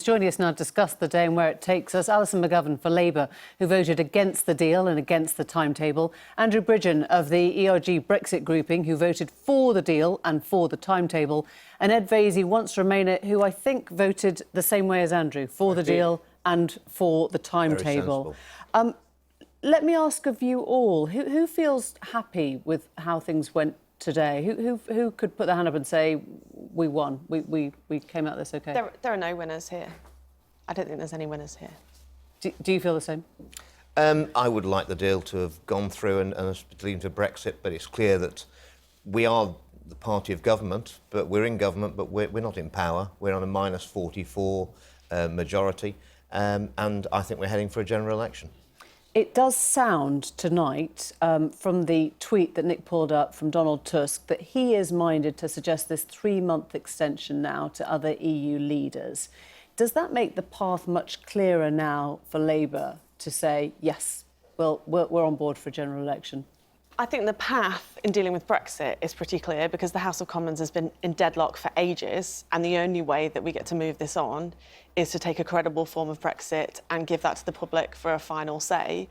joining us now to discuss the day and where it takes us. Alison McGovern for Labour, who voted against the deal and against the timetable. Andrew Bridgen of the ERG Brexit grouping, who voted for the deal and for the timetable. And Ed Vaizey, once Remainer, who I think voted the same way as Andrew, for the deal and for the timetable. Let me ask of you all, who feels happy with how things went today? Who could put their hand up and say, we won, we came out this OK? There are no winners here. I don't think there's any winners here. Do you feel the same? I would like the deal to have gone through and leading to Brexit, but it's clear that we are the party of government, but we're in government, but we're not in power. We're on a -44 majority, and I think we're heading for a general election. It does sound tonight, from the tweet that Nick pulled up from Donald Tusk, that he is minded to suggest this 3-month extension now to other EU leaders. Does that make the path much clearer now for Labour to say, yes, well, we're on board for a general election? I think the path in dealing with Brexit is pretty clear because the House of Commons has been in deadlock for ages, and the only way that we get to move this on is to take a credible form of Brexit and give that to the public for a final say.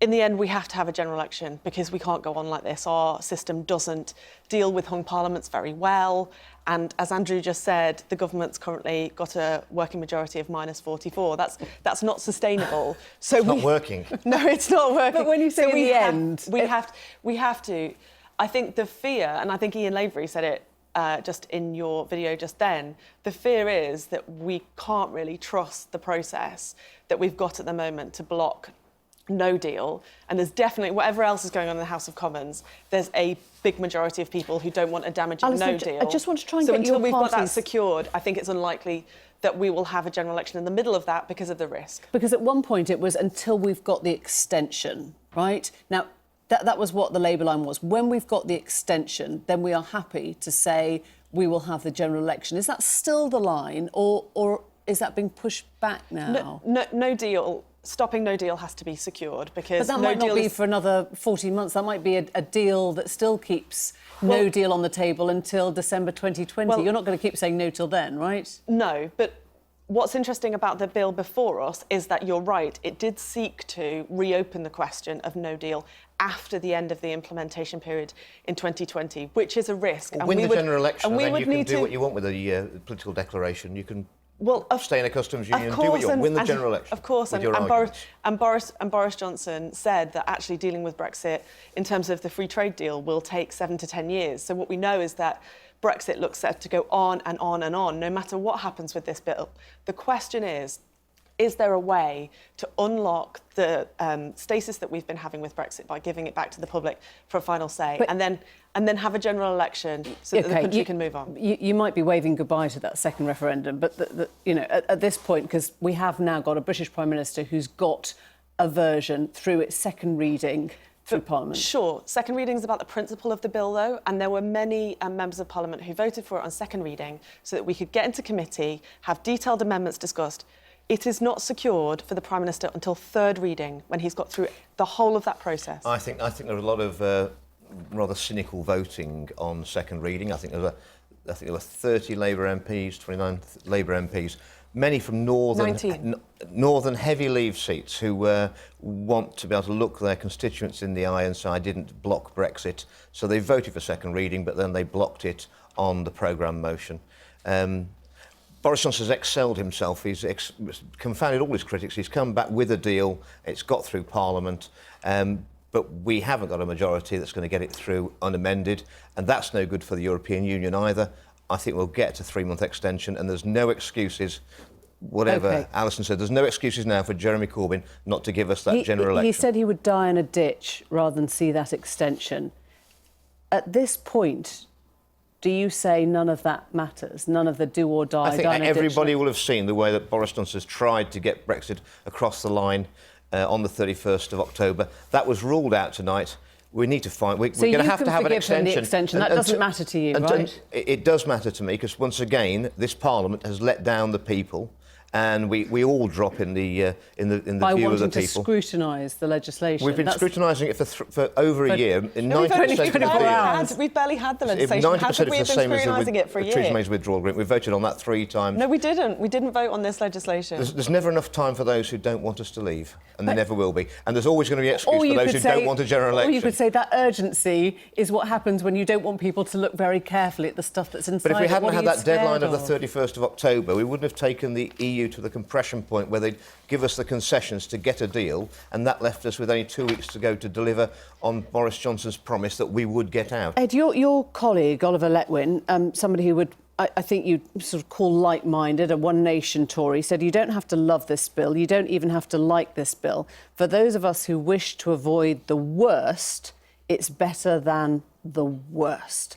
In the end, we have to have a general election because we can't go on like this. Our system doesn't deal with hung parliaments very well. And as Andrew just said, the government's currently got a working majority of -44. That's not sustainable. So it's not working. No, it's not working. But when you say so in the end... We have to. I think the fear, and I think Ian Lavery said it just in your video just then, the fear is that we can't really trust the process that we've got at the moment to block no deal, and there's definitely, whatever else is going on in the House of Commons, there's a big majority of people who don't want a damaging Alison, no deal. I just want to try and so get until your we've got that parties... secured, I think it's unlikely that we will have a general election in the middle of that because of the risk. Because at one point it was until we've got the extension, right? Now, that was what the Labour line was. When we've got the extension, then we are happy to say we will have the general election. Is that still the line, or is that being pushed back now? No deal. Stopping no deal has to be secured because... But that might not be for another 14 months. That might be a deal that still keeps no deal on the table until December 2020. Well, you're not going to keep saying no till then, right? No, but what's interesting about the bill before us is that you're right. It did seek to reopen the question of no deal after the end of the implementation period in 2020, which is a risk. Well, win the general election and then you can do what you want with a political declaration. You can... stay in a customs union, do what you want, win the general election. Of course, and Boris Johnson said that actually dealing with Brexit in terms of the free trade deal will take 7 to 10 years. So what we know is that Brexit looks set to go on and on and on, no matter what happens with this bill. The question is there a way to unlock the stasis that we've been having with Brexit by giving it back to the public for a final say, and then have a general election so that the country can move on? You might be waving goodbye to that second referendum, but you know, at this point, because we have now got a British Prime Minister who's got a version through its second reading through Parliament. Sure. Second reading is about the principle of the bill, though, and there were many members of Parliament who voted for it on second reading so that we could get into committee, have detailed amendments discussed. It is not secured for the Prime Minister until third reading, when he's got through the whole of that process. I think there was a lot of rather cynical voting on second reading. I think there were 30 Labour MPs, 29 Labour MPs, many from northern heavy leave seats who want to be able to look their constituents in the eye and say, I didn't block Brexit. So they voted for second reading, but then they blocked it on the programme motion. Boris Johnson has excelled himself. He's confounded all his critics. He's come back with a deal. It's got through Parliament. But we haven't got a majority that's going to get it through unamended. And that's no good for the European Union either. I think we'll get to 3-month extension, and there's no excuses, whatever Alison said, there's no excuses now for Jeremy Corbyn not to give us that general election. He said he would die in a ditch rather than see that extension. At this point, do you say none of that matters? None of the do or die? I think everybody will have seen the way that Boris Johnson has tried to get Brexit across the line on the 31st of October. That was ruled out tonight. We need to find... We're going to have to have an extension. That doesn't matter to you, right? It does matter to me, because once again, this Parliament has let down the people, and we all drop in the view of the people. By wanting to scrutinise the legislation. We've been scrutinising it for over a year. In 90% we've barely had the legislation. 90% How could we have been scrutinising it for a year? Theresa May's withdrawal agreement. We voted on that 3 times. No, we didn't. We didn't vote on this legislation. There's never enough time for those who don't want us to leave, and there never will be. And there's always going to be excuse for those who don't want a general election. Or you could say that urgency is what happens when you don't want people to look very carefully at the stuff that's inside. But if we hadn't had that deadline of the of? 31st of October, we wouldn't have taken the EU to the compression point where they'd give us the concessions to get a deal, and that left us with only 2 weeks to go to deliver on Boris Johnson's promise that we would get out. Ed, your colleague, Oliver Letwin, somebody who would, I think you'd sort of call like-minded, a One Nation Tory, said you don't have to love this bill, you don't even have to like this bill. For those of us who wish to avoid the worst, it's better than the worst.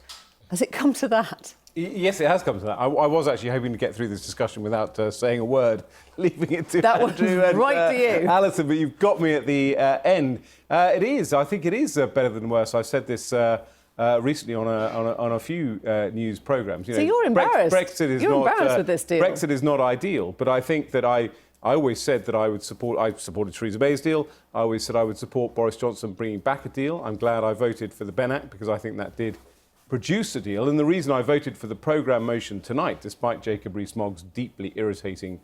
Has it come to that? Yes, it has come to that. I was actually hoping to get through this discussion without saying a word, leaving it to Andrew and right to you, Alison, but you've got me at the end. It is. I think it is better than worse. I said this recently on a few news programmes. So you're embarrassed. Brexit is you're not embarrassed with this deal. Brexit is not ideal, but I think that I always said that I supported Theresa May's deal. I always said I would support Boris Johnson bringing back a deal. I'm glad I voted for the Benn Act because I think that did produce a deal. And the reason I voted for the programme motion tonight, despite Jacob Rees-Mogg's deeply irritating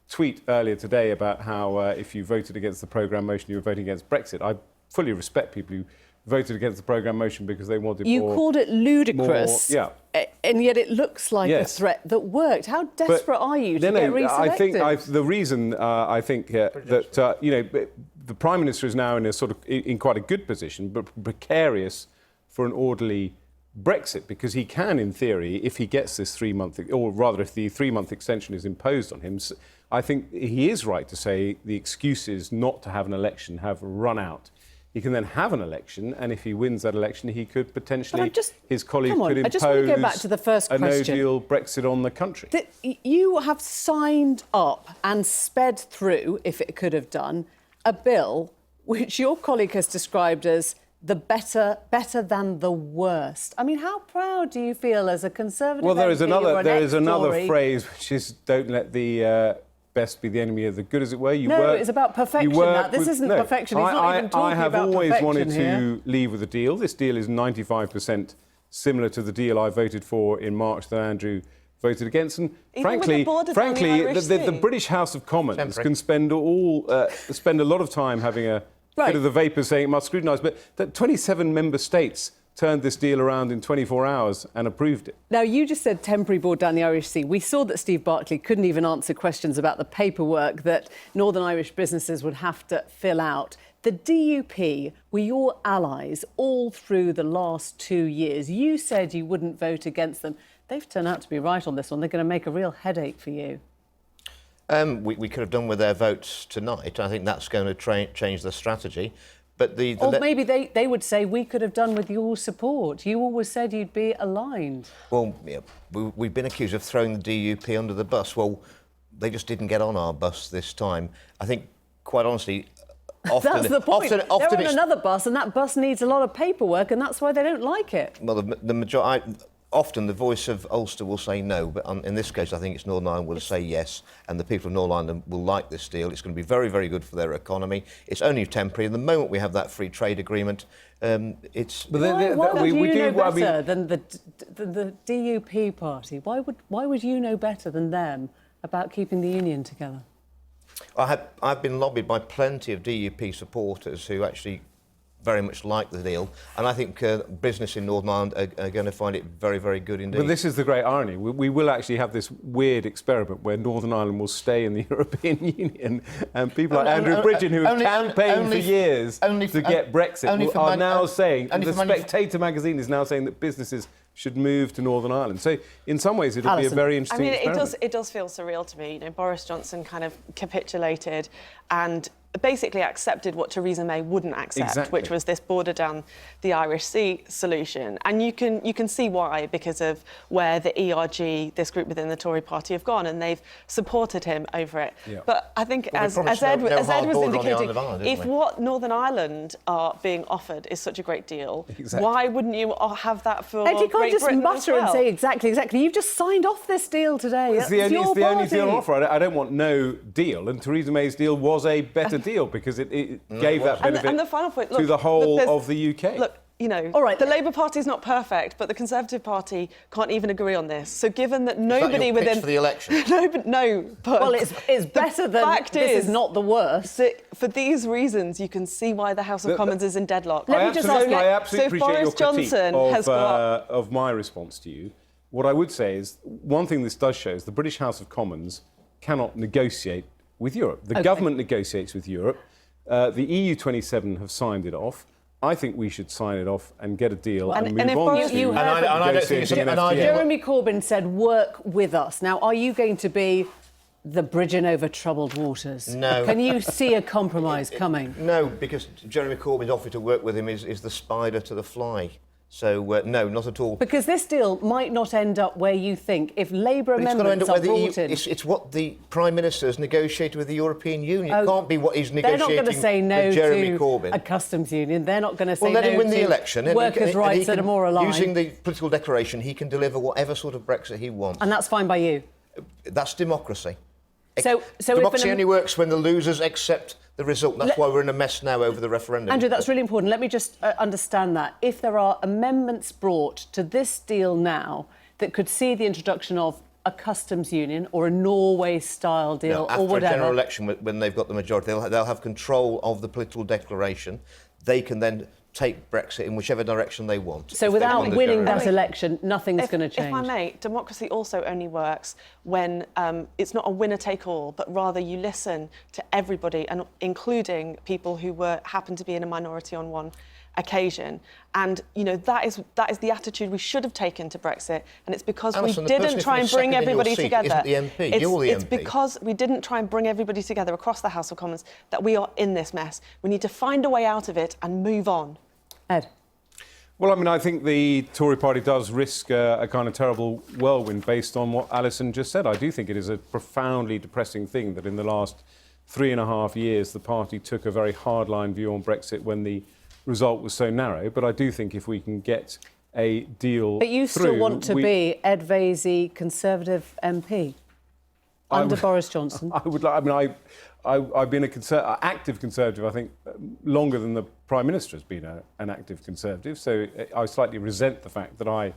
tweet earlier today about how if you voted against the programme motion, you were voting against Brexit. I fully respect people who voted against the programme motion because they wanted You called it ludicrous, and yet it looks like a threat that worked. How desperate are you to get re-selected? I think the reason I think that the Prime Minister is now in a sort of in quite a good position, but precarious for an orderly Brexit, because he can, in theory, if he gets this 3-month, or rather if the 3-month extension is imposed on him, I think he is right to say the excuses not to have an election have run out. He can then have an election, and if he wins that election, he could potentially, his colleague could impose go back to the first a question. no-deal Brexit on the country. You have signed up and sped through, if it could have done, a bill which your colleague has described as the better than the worst. I mean, how proud do you feel as a Conservative? Well, there is MP another phrase which is "Don't let the best be the enemy of the good," as it were. It's about perfection. This isn't perfection. He's not even talking about perfection. I have always wanted to leave with a deal. This deal is 95% similar to the deal I voted for in March that Andrew voted against. And frankly, the British House of Commons can spend a lot of time having a bit of the vapours saying it must scrutinise, but that 27 member states turned this deal around in 24 hours and approved it. Now, you just said temporary board down the Irish Sea. We saw that Steve Barclay couldn't even answer questions about the paperwork that Northern Irish businesses would have to fill out. The DUP were your allies all through the last 2 years. You said you wouldn't vote against them. They've turned out to be right on this one. They're going to make a real headache for you. We could have done with their votes tonight. I think that's going to change the strategy. But or maybe they would say we could have done with your support. You always said you'd be aligned. Well, we've been accused of throwing the DUP under the bus. Well, they just didn't get on our bus this time. I think, quite honestly, often... That's the point. They're on another bus, and that bus needs a lot of paperwork, and that's why they don't like it. Well, the majority... Often the voice of Ulster will say no, but in this case I think it's Northern Ireland will say yes, and the people of Northern Ireland will like this deal. It's going to be very, very good for their economy. It's only temporary. The moment we have that free trade agreement, it's... Why would you know better than the DUP party? Why would you know better than them about keeping the union together? I've been lobbied by plenty of DUP supporters who actually very much like the deal, and I think business in Northern Ireland are going to find it very, very good indeed. But this is the great irony. We will actually have this weird experiment where Northern Ireland will stay in the European Union, and people like Andrew Bridgen, who have campaigned for years to get Brexit, are now saying, the Spectator magazine is now saying that businesses should move to Northern Ireland. So in some ways it'll be a very interesting experiment. It does feel surreal to me. You know, Boris Johnson kind of capitulated and basically accepted what Theresa May wouldn't accept, Exactly. which was this border down the Irish Sea solution. And you can see why, because of where the ERG, this group within the Tory party, have gone, and they've supported him over it. Yeah. But I think, Well, as Ed was indicating, Ireland, if what Northern Ireland are being offered is such a great deal, Exactly. why wouldn't you have that for Ed, you can't Great just Britain mutter as well? and say exactly. You've just signed off this deal today. It's the only your deal on party. offer. I don't want no deal, and Theresa May's deal was a better deal because it gave that benefit And the final point, to look, the whole there's- of the UK. Look, you know, All right. the Labour Party is not perfect, but the Conservative Party can't even agree on this. So given that nobody your pitch within for the election? no, but Well, it's better than fact this is not the worst. that for these reasons, you can see why the House of Commons is in deadlock. Let me just ask you- I absolutely so appreciate Boris your critique Johnson has got of my response to you. What I would say is, one thing this does show is the British House of Commons cannot negotiate with Europe. The government negotiates with Europe. The EU 27 have signed it off. I think we should sign it off and get a deal and and move if on Boris- to you And I don't think it's negotiating an an idea. FTA. Jeremy Corbyn said, work with us. Now, are you going to be the Bridgen over troubled waters? No. Can you see a compromise coming? No, because Jeremy Corbyn's offer to work with him is the spider to the fly. So, no, not at all. Because this deal might not end up where you think. If Labour But it's got to end amendments up are where the EU, brought in... it's what the Prime Minister has negotiated with the European Union. Oh, It can't be what he's They're negotiating not going to say no with Jeremy to Corbyn. a customs union. They're not going to say Well, let no him win to the election. workers' and rights he that can, are more aligned. Using the political declaration, he can deliver whatever sort of Brexit he wants. And that's fine by you. That's democracy. So Democracy only works when the losers accept the result. That's why we're in a mess now over the referendum. Andrew, that's really important. Let me just understand that. If there are amendments brought to this deal now that could see the introduction of a customs union or a Norway-style deal after or whatever... a general election, when they've got the majority, they'll have control of the political declaration. They can then take Brexit in whichever direction they want. So if they without won the winning general that election, nothing's going to change. If I may, democracy also only works when it's not a winner-take-all, but rather you listen to everybody, and including people who happen to be in a minority on one occasion. And, you know, that is the attitude we should have taken to Brexit. And it's because Alison, we the person didn't who's try and second bring in your everybody seat together. isn't the MP, you're the It's MP. because we didn't try and bring everybody together across the House of Commons that we are in this mess. We need to find a way out of it and move on. Ed? Well, I mean, I think the Tory party does risk a kind of terrible whirlwind based on what Alison just said. I do think it is a profoundly depressing thing that in the last 3.5 years the party took a very hardline view on Brexit when the result was so narrow. But I do think if we can get a deal But you through, still want to be Ed Vaizey, Conservative MP under Boris Johnson? I would like. I mean, I've been an active Conservative, I think, longer than the Prime Minister has been an active Conservative. So I slightly resent the fact that I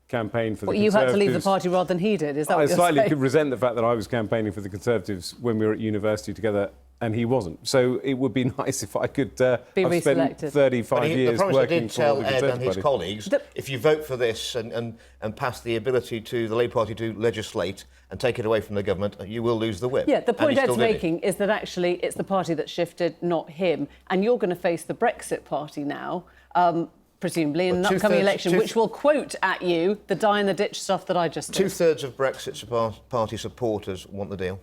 campaigned for the You Conservatives. had to leave the party rather than he did, is that I what you're slightly saying? resent the fact that I was campaigning for the Conservatives when we were at university together and he wasn't. So it would be nice if I could have spent reselected. 35 the years Prime Minister working did for tell the Ed and Conservative his Party. colleagues, if you vote for this and pass the ability to the Labour Party to legislate and take it away from the government, you will lose the whip. Yeah, the And point he Ed's still did it. making is that actually it's the party that shifted, not him. And you're going to face the Brexit party now, presumably, in an Well, upcoming two-thirds- election, which will quote at you the die-in-the-ditch stuff that I just did. 2/3 of Brexit party supporters want the deal.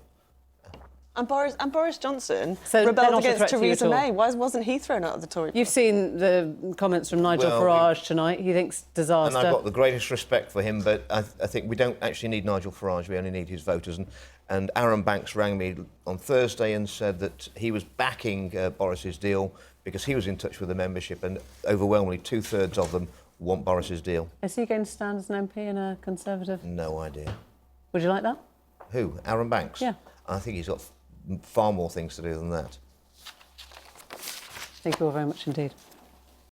And Boris Johnson So they're rebelled not a against threat to you at Theresa all? May. Why wasn't he thrown out of the Tory party? You've seen the comments from Nigel Well, Farage tonight. He thinks disaster. And I've got the greatest respect for him, but I think we don't actually need Nigel Farage, we only need his voters. And Aaron Banks rang me on Thursday and said that he was backing Boris's deal because he was in touch with the membership, and overwhelmingly 2/3 of them want Boris's deal. Is he going to stand as an MP in a Conservative? No idea. Would you like that? Who? Aaron Banks? Yeah. I think he's got far more things to do than that. Thank you all very much indeed.